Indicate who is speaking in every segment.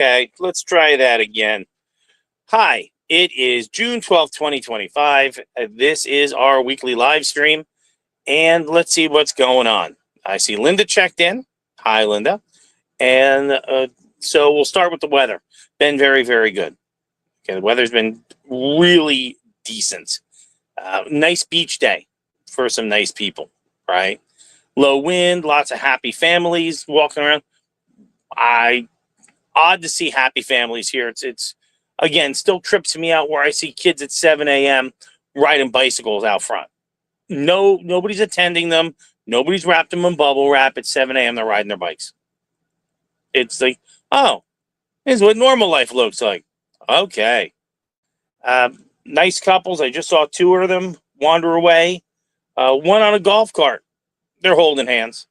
Speaker 1: Okay, let's try that again. Hi, it is June 12th, 2025. This is our weekly live stream, and let's see what's going on. I see Linda checked in. Hi, Linda. And so we'll start with the weather. Been very, very good. Okay, the weather's been really decent. Nice beach day for some nice people, right? Low wind, lots of happy families walking around. Odd to see happy families here. It's again still trips me out where I see kids at 7 a.m. riding bicycles out front. Nobody's attending them. Nobody's wrapped them in bubble wrap at 7 a.m. They're riding their bikes. It's like, oh, this is what normal life looks like. Okay. Nice couples. I just saw two of them wander away. One on a golf cart. They're holding hands.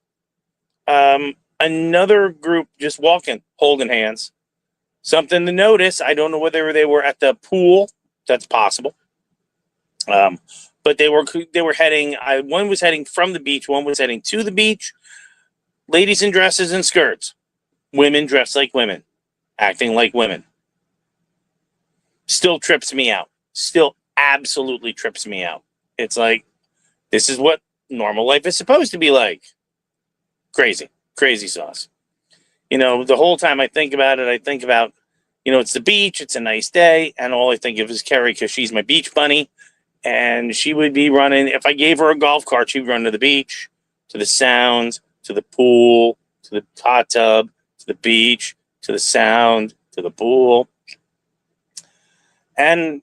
Speaker 1: Another group just walking, holding hands. Something to notice. I don't know whether they were at the pool. That's possible. But they were heading. One was heading from the beach. One was heading to the beach. Ladies in dresses and skirts. Women dressed like women, acting like women. Still trips me out. Still absolutely trips me out. It's like, this is what normal life is supposed to be like. Crazy sauce. The whole time I think about it, I think about, it's the beach, it's a nice day, and all I think of is Carrie because she's my beach bunny, and she would be running. If I gave her a golf cart, she'd run to the beach, to the sounds, to the pool, to the hot tub, to the beach, to the sound, to the pool. And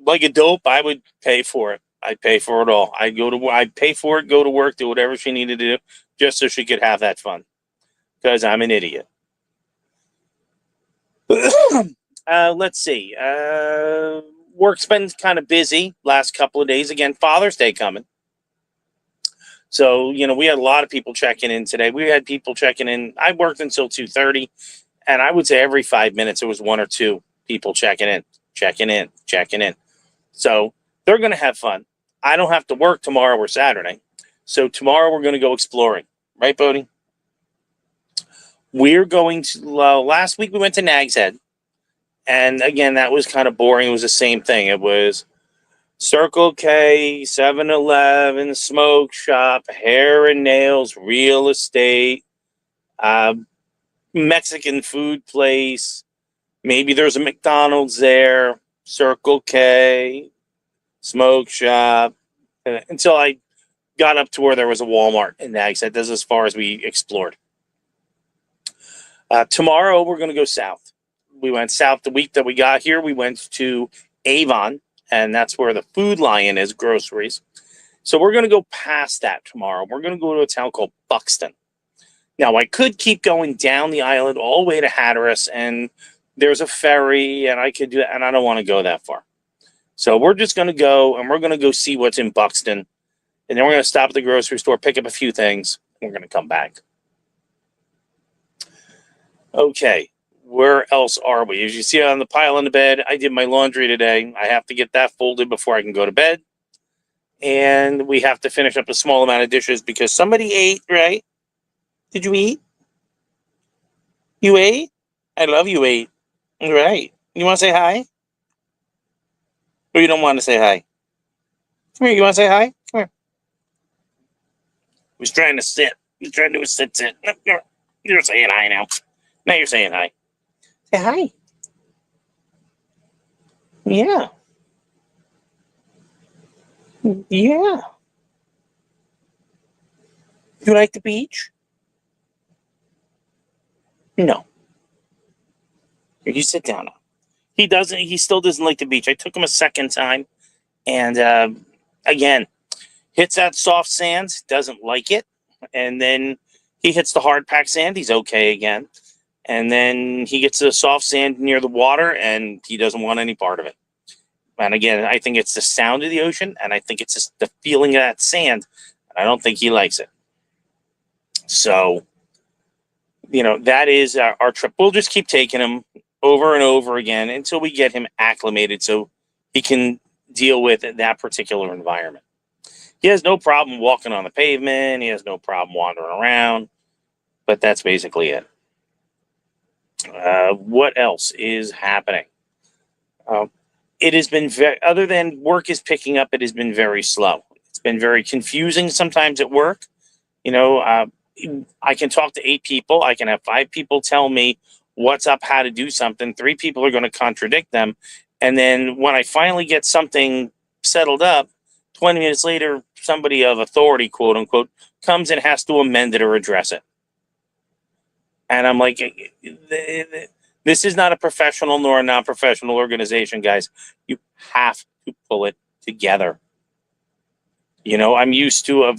Speaker 1: like a dope, I would pay for it. I'd pay for it all. I'd pay for it, go to work, do whatever she needed to do, just so she could have that fun. Because I'm an idiot. Let's see. Work's been kind of busy last couple of days. Again, Father's Day coming. So, we had a lot of people checking in today. We had people checking in. I worked until 2:30, and I would say every 5 minutes there was one or two people checking in. So they're going to have fun. I don't have to work tomorrow or Saturday. So tomorrow we're going to go exploring. Right, Bodie? We're going to, last week we went to Nag's Head. And again, that was kind of boring. It was the same thing. It was Circle K, 7-Eleven, smoke shop, hair and nails, real estate, Mexican food place. Maybe there's a McDonald's there, Circle K, smoke shop, until I got up to where there was a Walmart in Nag's Head. That's as far as we explored. Tomorrow, we're going to go south. We went south the week that we got here. We went to Avon, and that's where the Food Lion is, groceries. So we're going to go past that tomorrow. We're going to go to a town called Buxton. Now, I could keep going down the island all the way to Hatteras, and there's a ferry, and I could do that, and I don't want to go that far. So we're just going to go, and we're going to go see what's in Buxton, and then we're going to stop at the grocery store, pick up a few things, and we're going to come back. Okay, where else are we? As you see on the pile on the bed, I did my laundry today. I have to get that folded before I can go to bed. And we have to finish up a small amount of dishes because somebody ate, right? Did you eat? You ate? I love you ate. Right. You want to say hi? Or you don't want to say hi? Come here, you want to say hi? Come here. He's trying to sit. He's trying to do a sit. You're saying hi now. Now you're saying hi. Say hi. Yeah. Yeah. You like the beach? No. You sit down now. He still doesn't like the beach. I took him a second time. And again, hits that soft sand, doesn't like it. And then he hits the hard packed sand, he's okay again. And then he gets to the soft sand near the water, and he doesn't want any part of it. And again, I think it's the sound of the ocean, and I think it's just the feeling of that sand. And I don't think he likes it. So, that is our trip. We'll just keep taking him over and over again until we get him acclimated so he can deal with that particular environment. He has no problem walking on the pavement. He has no problem wandering around. But that's basically it. What else is happening? It has been other than work is picking up, it has been very slow. It's been very confusing sometimes at work. You know, I can talk to 8 people. I can have 5 people tell me what's up, how to do something. 3 people are going to contradict them. And then when I finally get something settled up, 20 minutes later, somebody of authority, quote unquote, comes and has to amend it or address it. And I'm like, this is not a professional nor a non-professional organization, guys. You have to pull it together. You know, I'm used to,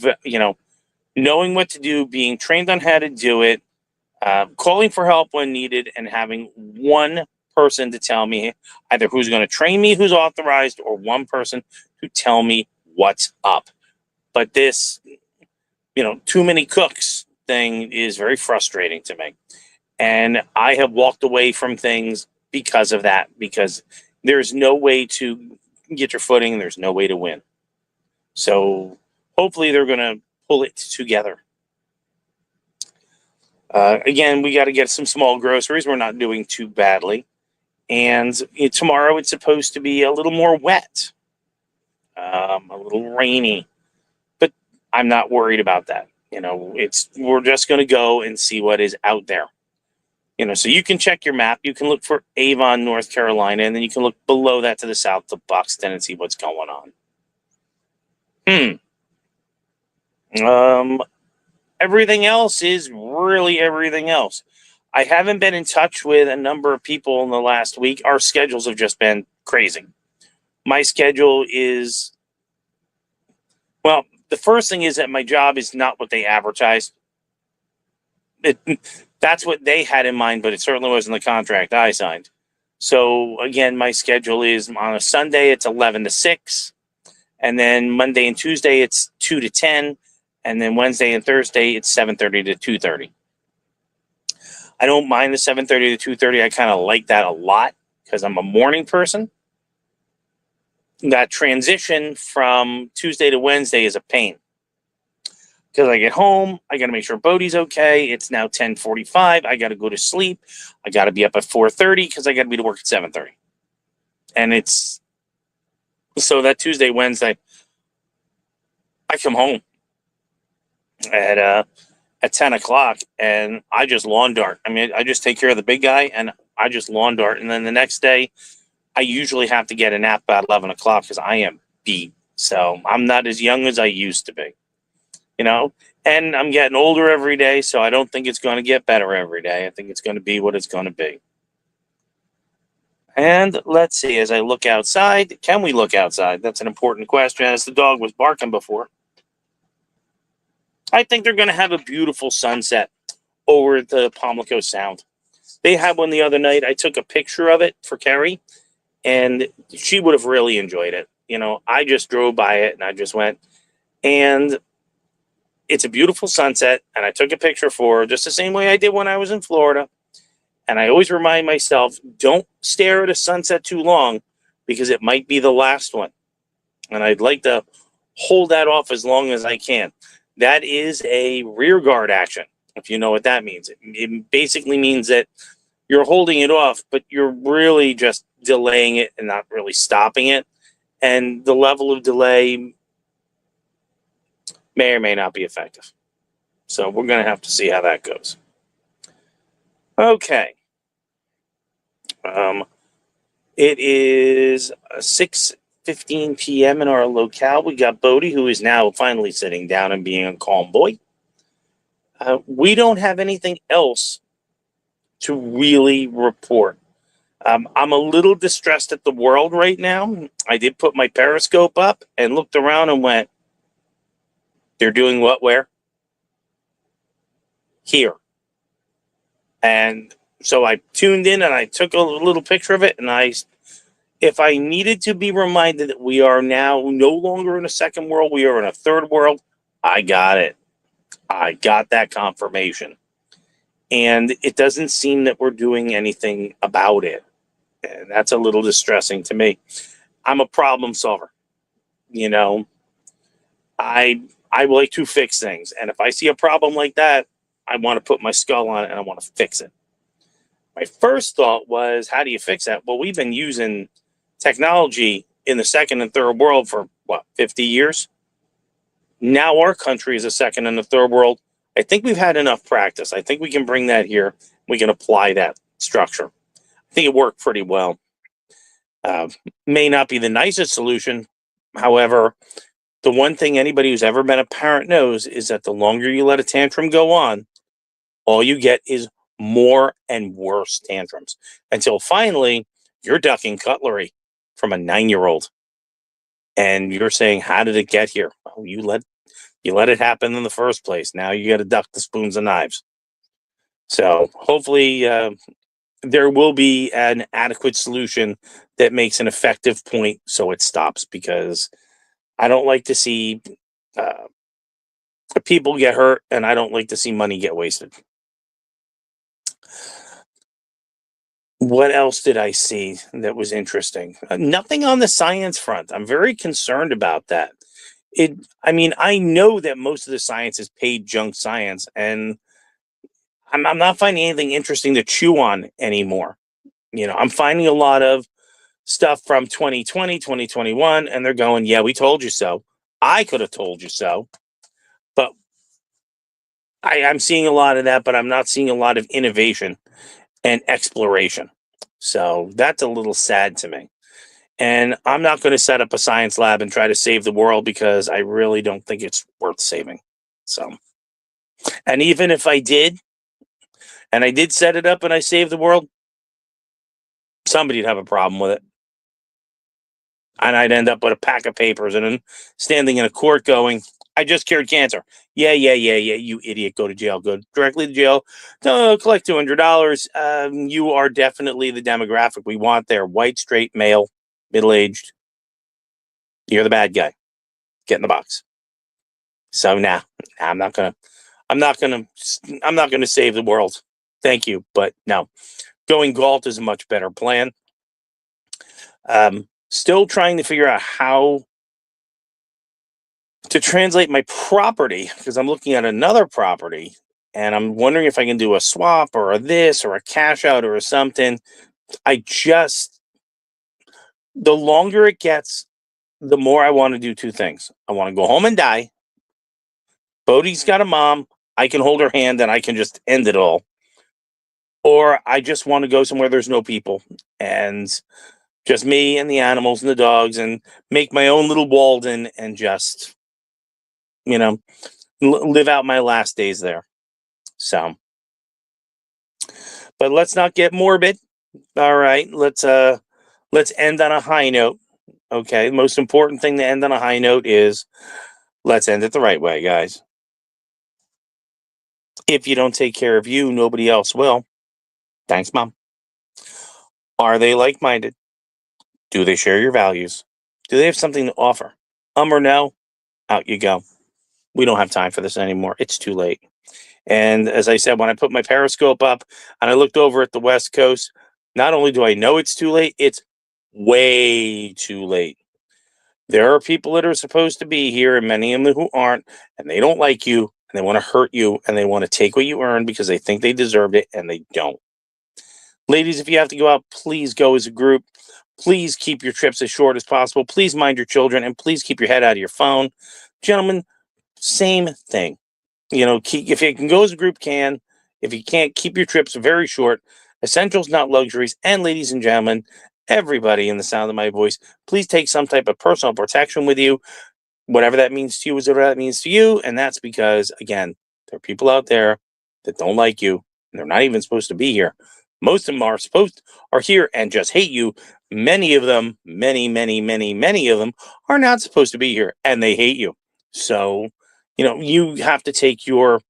Speaker 1: knowing what to do, being trained on how to do it, calling for help when needed, and having one person to tell me either who's going to train me, who's authorized, or one person to tell me what's up. But this, too many cooks thing is very frustrating to me. And I have walked away from things because of that, because there's no way to get your footing. There's no way to win. So hopefully they're going to pull it together. Again, we got to get some small groceries. We're not doing too badly. And tomorrow it's supposed to be a little more wet, a little rainy. But I'm not worried about that. We're just going to go and see what is out there. So you can check your map. You can look for Avon, North Carolina, and then you can look below that to the south of Buxton and see what's going on. Everything else is really everything else. I haven't been in touch with a number of people in the last week. Our schedules have just been crazy. My schedule is, well, the first thing is that my job is not what they advertised. That's what they had in mind, but it certainly wasn't the contract I signed. So again, my schedule is on a Sunday, it's 11 to 6. And then Monday and Tuesday, it's 2 to 10. And then Wednesday and Thursday, it's 7:30 to 2:30. I don't mind the 7:30 to 2:30. I kind of like that a lot because I'm a morning person. That transition from Tuesday to Wednesday is a pain. Because I get home, I got to make sure Bodie's okay. It's now 10:45. I got to go to sleep. I got to be up at 4:30 because I got to be to work at 7:30. And it's so that Tuesday, Wednesday, I come home at 10 o'clock and I just lawn dart. I mean, I just take care of the big guy and I just lawn dart. And then the next day, I usually have to get a nap at 11 o'clock because I am beat. So I'm not as young as I used to be. And I'm getting older every day, so I don't think it's going to get better every day. I think it's going to be what it's going to be. And let's see, as I look outside, can we look outside? That's an important question, as the dog was barking before. I think they're going to have a beautiful sunset over the Pamlico Sound. They had one the other night. I took a picture of it for Carrie, and she would have really enjoyed it. I just drove by it, and I just went, and it's a beautiful sunset, and I took a picture for her just the same way I did when I was in Florida. And I always remind myself, don't stare at a sunset too long because it might be the last one. And I'd like to hold that off as long as I can. That is a rear guard action, if you know what that means. It basically means that you're holding it off, but you're really just delaying it and not really stopping it. And the level of delay may or may not be effective. So we're going to have to see how that goes. Okay. It is 6:15 p.m. in our locale. We got Bodie, who is now finally sitting down and being a calm boy. We don't have anything else to really report. I'm a little distressed at the world right now. I did put my Periscope up and looked around and went, they're doing what, where? Here. And so I tuned in and I took a little picture of it. And if I needed to be reminded that we are now no longer in a second world, we are in a third world, I got it. I got that confirmation. And it doesn't seem that we're doing anything about it. And that's a little distressing to me. I'm a problem solver. I like to fix things. And if I see a problem like that, I want to put my skull on it and I want to fix it. My first thought was, how do you fix that? Well, we've been using technology in the second and third world for what, 50 years? Now our country is a second and a third world. I think we've had enough practice. I think we can bring that here. We can apply that structure. I think it worked pretty well. May not be the nicest solution. However, the one thing anybody who's ever been a parent knows is that the longer you let a tantrum go on, all you get is more and worse tantrums until finally you're ducking cutlery from a 9-year-old. And you're saying, how did it get here? Well, you let it happen in the first place. Now you got to duck the spoons and knives. So hopefully there will be an adequate solution that makes an effective point so it stops, because I don't like to see people get hurt, and I don't like to see money get wasted. What else did I see that was interesting? Nothing on the science front. I'm very concerned about that. I mean, I know that most of the science is paid junk science, and I'm not finding anything interesting to chew on anymore. I'm finding a lot of stuff from 2020, 2021, and they're going, yeah, we told you so. I could have told you so. But I'm seeing a lot of that, but I'm not seeing a lot of innovation and exploration. So that's a little sad to me. And I'm not going to set up a science lab and try to save the world, because I really don't think it's worth saving. So, and even if I did, and I did set it up and I saved the world, somebody'd have a problem with it. And I'd end up with a pack of papers and then standing in a court going, I just cured cancer. Yeah, you idiot. Go to jail. Go directly to jail. Collect $200. You are definitely the demographic we want there. White, straight, male, middle-aged. You're the bad guy. Get in the box. So I'm not gonna save the world. Thank you, but no. Going Galt is a much better plan. Still trying to figure out how to translate my property, because I'm looking at another property and I'm wondering if I can do a swap or a this or a cash out or something. The longer it gets, the more I want to do two things. I want to go home and die. Bodhi's got a mom. I can hold her hand and I can just end it all. Or I just want to go somewhere there's no people and just me and the animals and the dogs, and make my own little Walden and just, live out my last days there. So, but let's not get morbid. All right, let's end on a high note. Okay, the most important thing to end on a high note is, let's end it the right way, guys. If you don't take care of you, nobody else will. Thanks, Mom. Are they like-minded? Do they share your values? Do they have something to offer? Or no? Out you go. We don't have time for this anymore. It's too late. And as I said, when I put my Periscope up and I looked over at the West Coast, not only do I know it's too late, it's way too late. There are people that are supposed to be here, and many of them who aren't, and they don't like you, and they want to hurt you, and they want to take what you earn because they think they deserved it, and they don't. Ladies, if you have to go out, please go as a group. Please keep your trips as short as possible. Please mind your children, and please keep your head out of your phone. Gentlemen, same thing. If you can go as a group, can. If you can't, keep your trips very short. Essentials, not luxuries. And ladies and gentlemen, everybody in the sound of my voice, please take some type of personal protection with you. Whatever that means to you is whatever that means to you. And that's because, again, there are people out there that don't like you, and they're not even supposed to be here. Most of them are here and just hate you. Many of them, many of them are not supposed to be here, and they hate you. So, you have to take your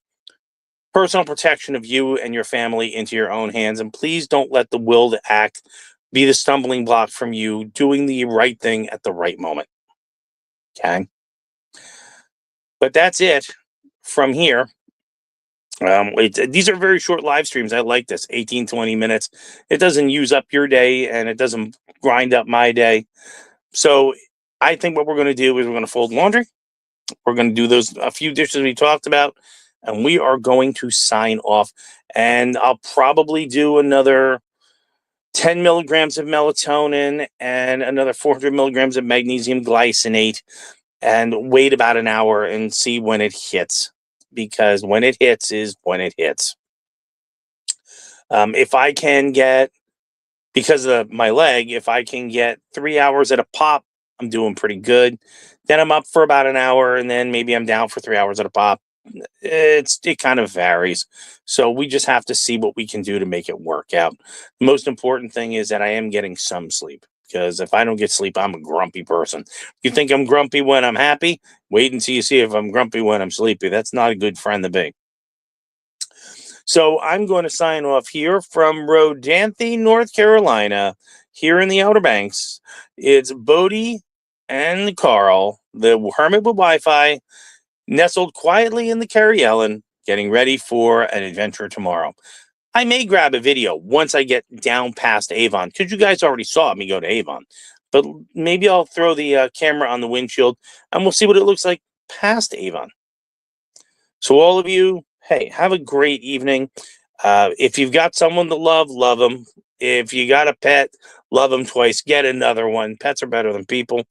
Speaker 1: personal protection of you and your family into your own hands. And please don't let the will to act be the stumbling block from you doing the right thing at the right moment. Okay. But that's it from here. These are very short live streams. I like this 18, 20 minutes. It doesn't use up your day and it doesn't grind up my day. So I think what we're going to do is we're going to fold laundry. We're going to do a few dishes we talked about. and we are going to sign off. And I'll probably do another 10 milligrams of melatonin and another 400 milligrams of magnesium glycinate, and wait about an hour and see when it hits, because when it hits is when it hits. If I can get, because of my leg, if I can get 3 hours at a pop, I'm doing pretty good. Then I'm up for about an hour, and then maybe I'm down for 3 hours at a pop. It kind of varies. So we just have to see what we can do to make it work out. The most important thing is that I am getting some sleep, because if I don't get sleep, I'm a grumpy person. You think I'm grumpy when I'm happy? Wait until you see if I'm grumpy when I'm sleepy. That's not a good friend to be. So I'm going to sign off here from Rodanthe, North Carolina, here in the Outer Banks. It's Bodie and Carl, the hermit with Wi-Fi, nestled quietly in the Carrie Ellen, getting ready for an adventure tomorrow. I may grab a video once I get down past Avon, because you guys already saw me go to Avon. But maybe I'll throw the camera on the windshield, and we'll see what it looks like past Avon. So all of you, hey, have a great evening. If you've got someone to love, love them. If you got a pet, love them twice. Get another one. Pets are better than people.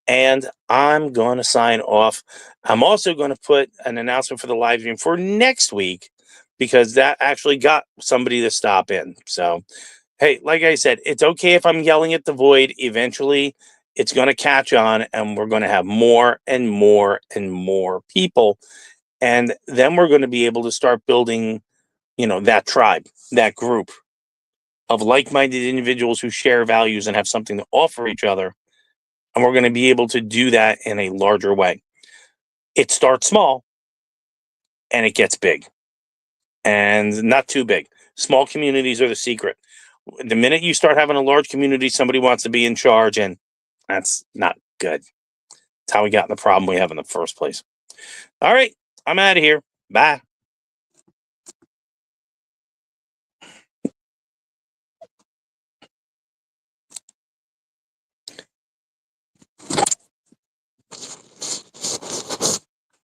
Speaker 1: And I'm going to sign off. I'm also going to put an announcement for the live stream for next week, because that actually got somebody to stop in. So, hey, like I said, it's okay if I'm yelling at the void. Eventually, it's going to catch on, and we're going to have more and more and more people. And then we're going to be able to start building, that tribe, that group of like-minded individuals who share values and have something to offer each other. And we're going to be able to do that in a larger way. It starts small and it gets big, and not too big. Small communities are the secret. The minute you start having a large community, somebody wants to be in charge, and that's not good. That's how we got in the problem we have in the first place. All right, I'm out of here. Bye.